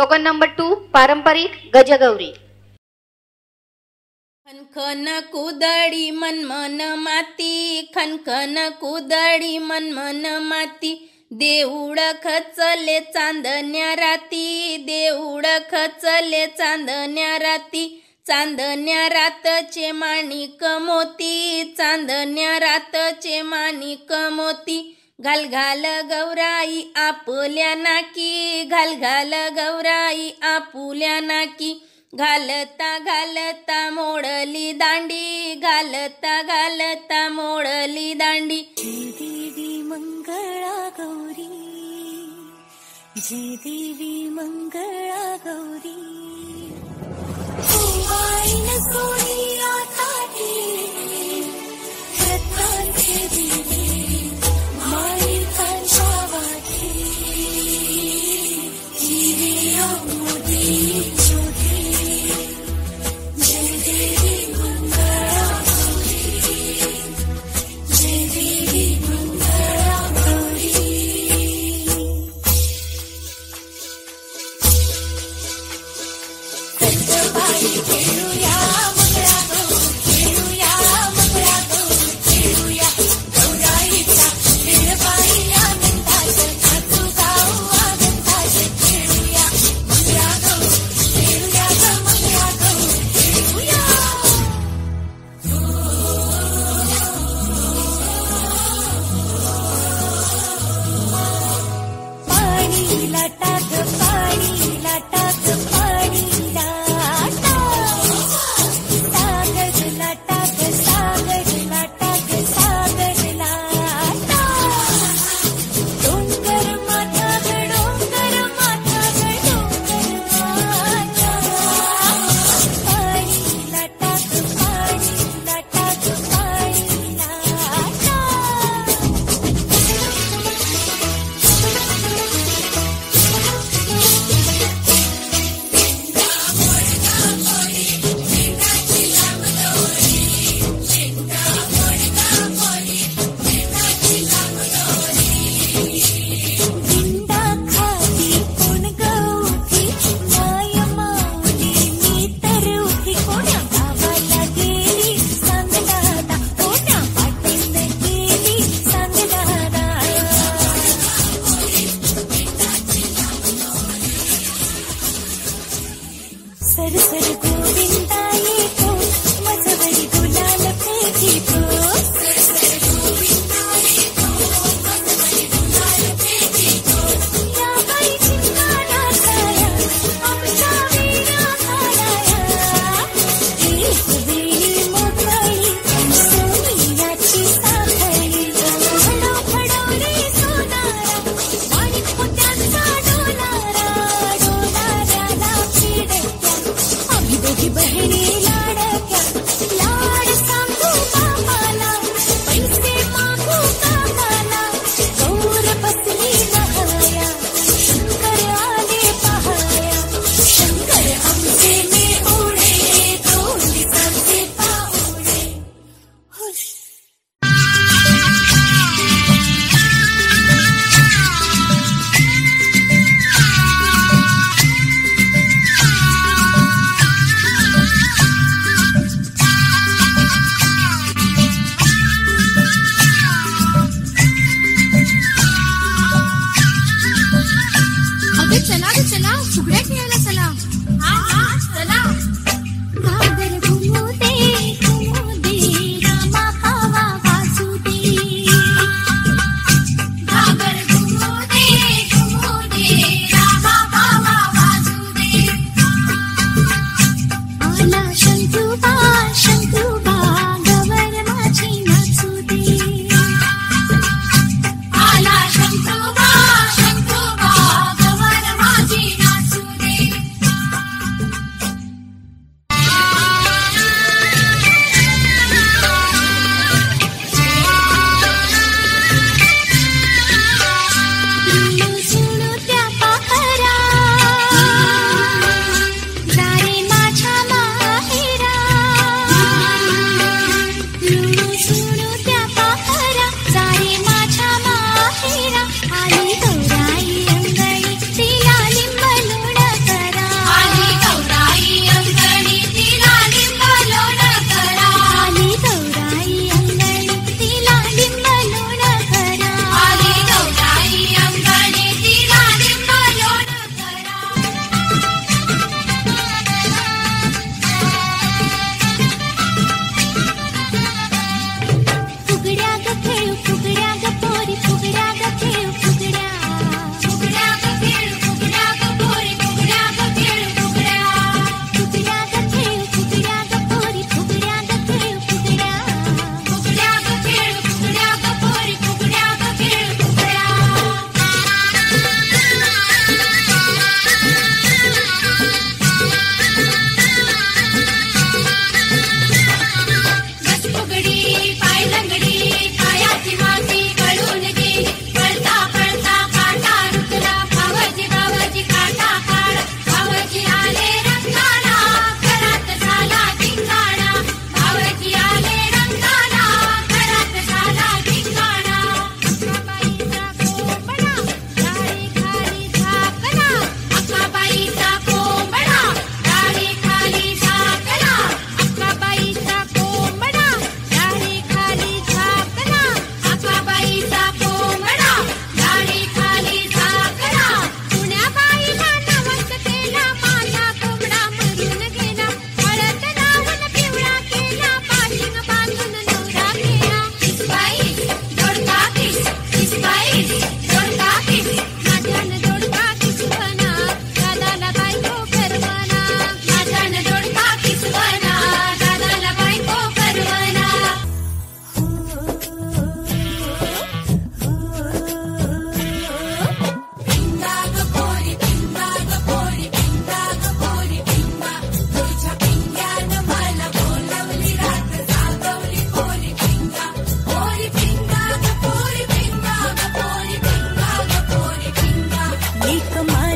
Token number 2 पारंपरिक गजगौरी. खनखन कुदळी मनमन माती, खनखन कुदळी मनमन माती, देऊळ खचले चांदण्या राती, देऊळ खचले चांदण्या राती, चांदण्या रातचे माणिक मोती, चांदण्या रातचे माणिक मोती, घाल घाल गौराई आपुल्या नाकी, घाल घाल गौराई आपुल्या नाकी, घालता घालता मोडली दांडी, घालता घालता मोडली दांडी. जय देवी मंगळा गौरी, जय देवी मंगळा गौरी, सोनिया साठी रत्नांचे दिवे माळिकांच्या वाटी, जीवे मोदी ज्योती, जय देवी मंगळा गौरी, जय देवी मंगळा गौरी. सत्तबाई खेळूया मंगळा गौरी, खेळूया मंगळा गौरी, खेळूया गौराईचा खेळबाई आनंदाचं, नाचू गाऊ आनंदाचं, खेळूया मंगळा गौरी, खेळूया ग मंगळा गौरी, खेळूया. पाणी लाटात, पाणी लाटात, पाणी लाटा, सागर लाटात, सागर लाटात, सागर लाटा, डोंगर माथा ग डोंगर माथा ग डोंगर माथा, पाणी लाटात, पाणी लाटात, पाणी लाटा. विंदा खाली कोण गवती, माय माऊली मी तर उभी, कोण्या गावाला गेली सांग दादा, कोण्या पाटील गेली सांग दादा. सरसर गोविंदा येतो, मजवरी गुलाल फेकीतो, सरसर गोविंदा येतो, मजवरी गुलाल फेकीतो, या बाई चिंगाला साया आमच्या वीणा घालाया, एक वेळी मोकळी सोनियाची साखळी, खडो खडो रे सोनारा, माणिक मोत्यांचा डोलारा, डोलाऱ्याला पिडक्या, आम्ही दोघी बहिणी लाडक्या, लाड सांगू बापाला, पैसे मागू काकाला, गौर बसली नहाया, शंकर आले पहाया, शंकर आमचे मेहुणे, दोन दिवसांचे पाहुणे. हुश. अगं चला ग चला, फुगड्या खेळायला चला. हा हा चला. घागर घुमू दे रामा पावा वाजू दे, घागर घुमू दे रामा पावा वाजू दे. आला शंकरूबा शंकरूबा, गवर माझी नाचू दे, आला शंकरूबा शंकरूबा, गवर माझी नाचू दे.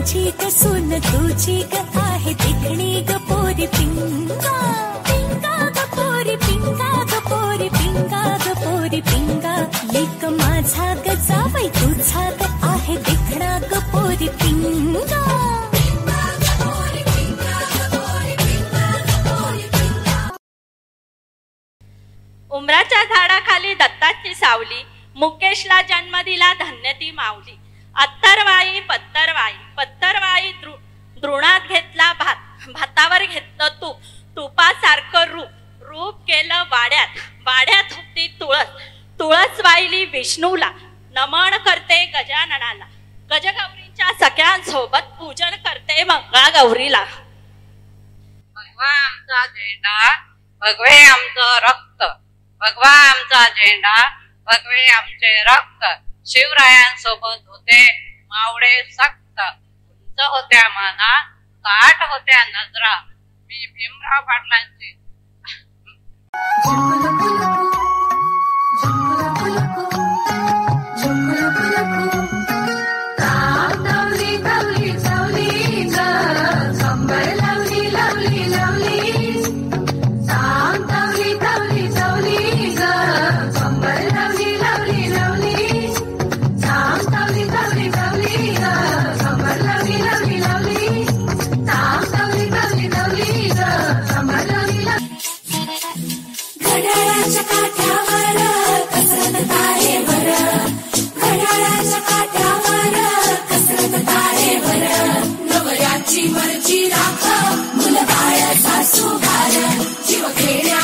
माझी ग सून तुझी ग आहे देखणी ग पोरी पिंगा पिंगा ग पोरी पिंगा ग पोरी पिंगा ग पोरी पिंगा लेक माझा ग जावई तुझा ग आहे देखणा ग पोरी पिंगा उमराच्या झाडाखाली दत्ताची सावली मुकेशला जन्म दिला धन्य ती माऊली अत्तरवाई पत्तरवाई द्रोणात घेतला भात भातावर घेतलं तूप तुपासारखं रूप केलं वाड्यात होती तुळस वाहिली विष्णूला नमन करते गजाननाला गजगौरींच्या सगळ्यांसोबत पूजन करते मंगळागौरीला भगवा आमचा झेंडा भगवे आमचं रक्त भगवा आमचा झेंडा भगवे आमचे रक्त शिवरायांसोबत होते मावळे सक्त उंच होत्या माना ताट होत्या नजरा मी भीमराव पाटलांची घड्याळाच्या काठावर कसरत तारेवर घड्याळाच्या काठावर कसरत तारेवर नवऱ्याची मर्जी राख मुलं बाळ सासू घाल जीव खेड्या